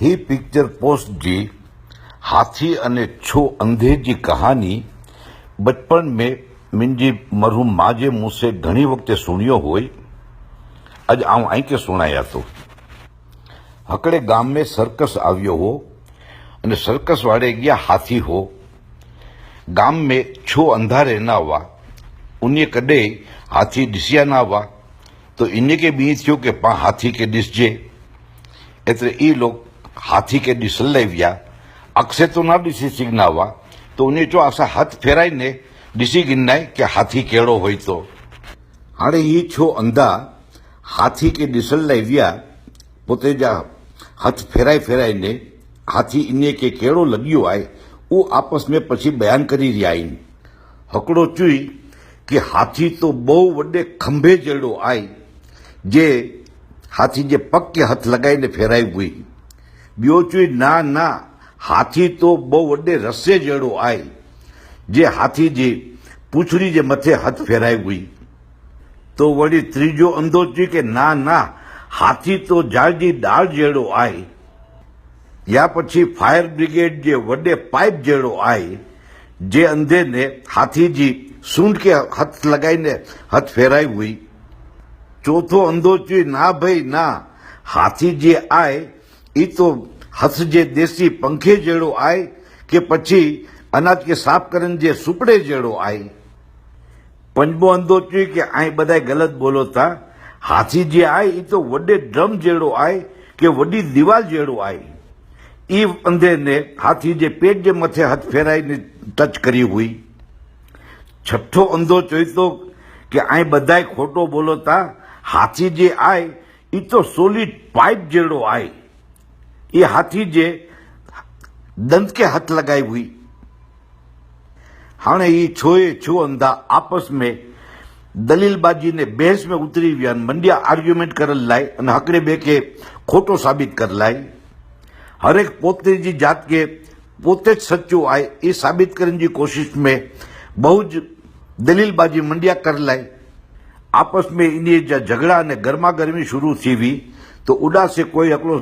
ही picture post जी हाथी अने छो अंधे जी कहानी बचपन में मुंहिंजी मरहूम माँ जे मुंह से घणी वक़्ते सुणियो होई। अज आऊं आई के सुणाया तो हकड़े गाम में सर्कस आवियो हो अने सर्कस वाड़े गया हाथी हो। गाम में छो अंधा रहना हुआ उन्हें कदे हाथी दिसिया ना हुआ तो इन्हें के बी थियो के पा हाथी के दिसजे एतरे ई लोग हाथी के दिसल लाव्या। अक्से तो ना दिसी सिग्ना हुआ तो उन्हें जो आसा हाथ फेराई ने दिसी गिनाय के हाथी केड़ो होई तो हाणे ई छो अंधा हाथी के दिसल लाव्या पोते जा हाथ फेराई फेराई ने हाथी इन्हें के केड़ो लग्यो आए वो आपस में पछी बयान करी रहा आइन। हकड़ो चुई कि हाथी तो बहु वड्डे खंभे जेड़ो आए जे हाथी जे पग के हाथ लगाई ने फेराई हुई। बियो चुई ना ना हाथी तो बहु वड्डे रस्से जेड़ो आए जे हाथी जी पूछड़ी जे मथे हाथ फेराई हुई। तो वड़ी त्रीजो अंधो चुई के ना ना हाथी तो झाड़ जी डाल जेड़ो आए या पछी फायर ब्रिगेड जे वड्डे पाइप जेड़ो आए जे अंधे ने हाथी जी सूंड के हाथ लगाई ने हाथ फेराई हुई। चौथो अंधो चुई ना भाई ना हाथी जे आए ई तो हाथ जे देसी पंखे जेड़ो आए के पछी अनाज के साफ करन जे सुपड़े जेड़ो आए। पंजमो अंधो चुई के आई बधाई गलत बोलो था हाथी जे आए ई तो वड्डे ड्रम जेड़ो आए के वड्डी दीवाल जेड़ो आए। ई अंधे ने हाथी जे पेट जे मथे हाथ फेराई ने टच करी हुई। छठो अंधो चोई तो कि आई बधाई खोटो बोलो था हाथी जे आए ई तो सोलिड पाइप जेड़ो आए। ये हाथी जे दंत के हाथ लगाई हुई। हाणे ई छोए छो अंधा आपस में दलीलबाजी ने बहस में उतरी विया मंडिया आर्ग्यूमेंट करन लाई अने हकड़े बे के खोटो साबित कर लाई। हर एक पोते जी जात के पोते सच्चो आए ये साबित करने की कोशिश में बहुत दलीलबाजी मंडिया कर लाई। आपस में इन्हें झगड़ा ने गर्मा गर्मी शुरू थी हुई तो उड़ा से कोई अकलो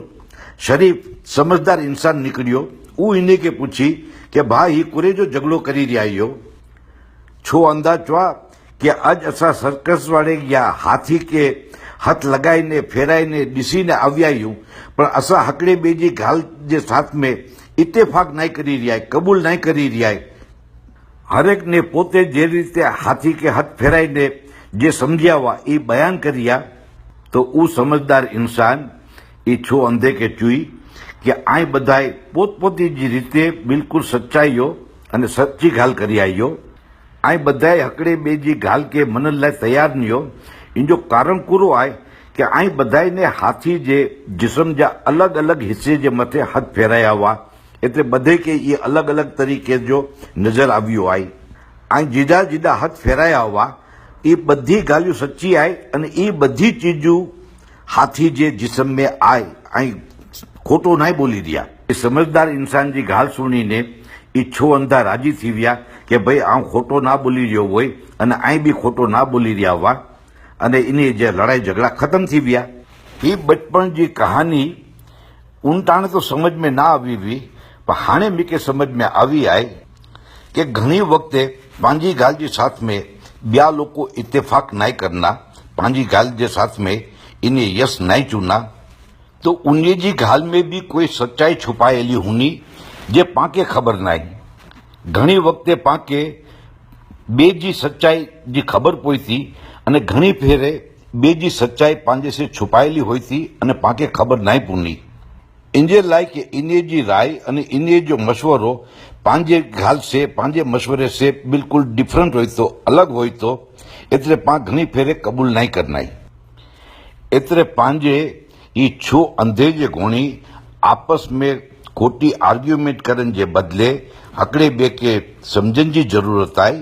शरीफ समझदार इंसान निकलियो। वो इन्हें के पूछी कि भाई कुरे जो झगड़ो करी रहा हो। छो अंधा चुआ कि आज असा सर्कस वाले या हाथी के हाथ लगाई ने फेराई ने दिसी ने आव्यायू पर असा हकड़े बेजी घाल जे साथ में इत्तेफाक नहीं करी रिया कबूल नहीं करी रिया। हरेक ने पोते जे रीते हाथी के हाथ फेराई ने जे समझिया हुआ ये बयान करिया तो ऊ समझदार इंसान ये छो अंधे के चुई कि आई बधाई पोतपोती जी रीते बिल्कुल सच्चाईयो अने सच्ची घाल करी आईयो। आई बधाई हकड़े बेजी घाल के मनन लाइ तैयार नहीं हो। इन जो कारण कूरो आए कि आई बधाई ने हाथी जे जिस्म जा अलग अलग हिस्से जे मथे हाथ फेराया हुआ एतले बधे के ये अलग अलग तरीके जो नजर आवियो आई। आई जीदा जीदा हाथ फेराया हुआ ये बधी गालियों सच्ची आई अने ये बधी चीजू हाथी जे जिस्म में आई आई खोटो नहीं बोली दिया। समझदार इंसान जी गाल सुनी ने ई छो अंधा राजी थी विया कि भाई आऊं खोटो ना बोली रह्यो होय अने आई भी खोटो ना बोली रहा हुआ अने इन्हें जे लड़ाई झगड़ा खत्म थी विया। ये बचपन जी कहानी उन टाणे तो समझ में ना आवी हुई पर हाणे मूंखे समझ में आवी आहे कि घणी वक़्ते पंहिंजी ॻाल्हि जे साथ में ॿिया लोग इत्तेफाक नहीं करना पंहिंजी ॻाल्हि जे साथ में इन्हें यस नहीं चुना तो उन्हें जी ॻाल्हि में भी कोई सच्चाई छुपायेली हुनी जे पाके खबर नहीं। घणी वक़्ते पाके बे जी सच्चाई जी खबर पोई थी अने घणी फेरे बे जी सच्चाई पांजे से छुपायेली हुई थी अने पाके खबर नहीं पुनी। इंजे लाइ के इन्हें जी राय अने इन्हें जो मशवरो पांजे गाल से पांजे मशवरे से बिल्कुल डिफरेंट होई तो अलग होई तो एतरे पा घणी फेरे कबूल नहीं करनाई। एतरे पांजे ई छो अंधे जे गोणी आपस में खोटी आर्ग्यूमेंट करन जे बदले हकड़े बे के समझन जी जरूरत आई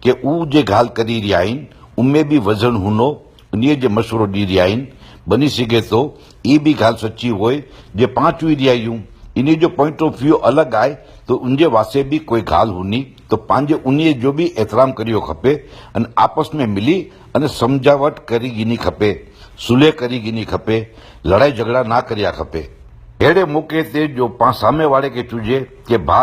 कि ऊ जे गाल करी रहा आहिनि उनमें भी वजन हुनो उन्हें जे मशवरो दी रहा आहिनि बनी सके तो ये भी गाल सच्ची होए जे पांच हुई रहा यूं इन्हें जो पॉइंट ऑफ व्यू अलग आए तो उनके वास्ते भी कोई गाल हुनी तो पांजे उन्हें जो भी एहतराम करियो खपे अने आपस में मिली अने समझावट करी गिनी खपे सुलह करी गिनी खपे लड़ाई झगड़ा ना करिया खपे। हेड़े मौके ते जो सामे वाले के चूजे के भा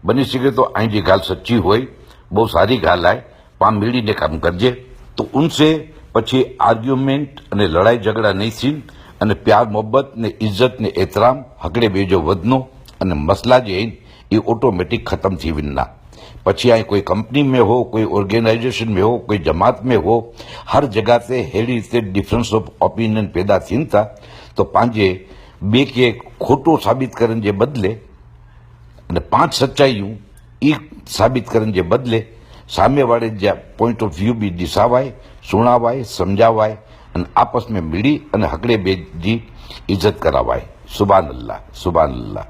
बनी सके तो आई जी गाल सच्ची होई बहुत सारी गाल आए पा मीड़ी ने काम करजे तो उनसे પછી આર્ગ્યુમેન્ટ અને લડાઈ ઝઘડા નહીં થી અને પ્યાર મોહબ્બત ને ઇજ્જત ને એહતરામ હકડે બેજો વધનો અને મસલા જે એ ઓટોમેટિક ખતમ थी विनना પછી અહીં કોઈ કંપની में हो कोई ऑर्गेनाइजेशन में हो कोई जमात में हो हर जगह से हेड़ी रीते डिफरेंस ऑफ ओपिनियन पैदा थीन था तो પાંજે બે કે ખોટો સાબિત કરન જે બદલે અને પાંચ સચ્ચાઈયું એ સાબિત કરન જે બદલે સામેવાળે જે પોઈન્ટ ઓફ વ્યૂ બી દિશાવાય સુણાવાય સમજાવાય અને આપસ में मिली અને હકડે બેજી ઇજ્જત કરાવાય સુબાન અલ્લાહ સુબાન અલ્લાહ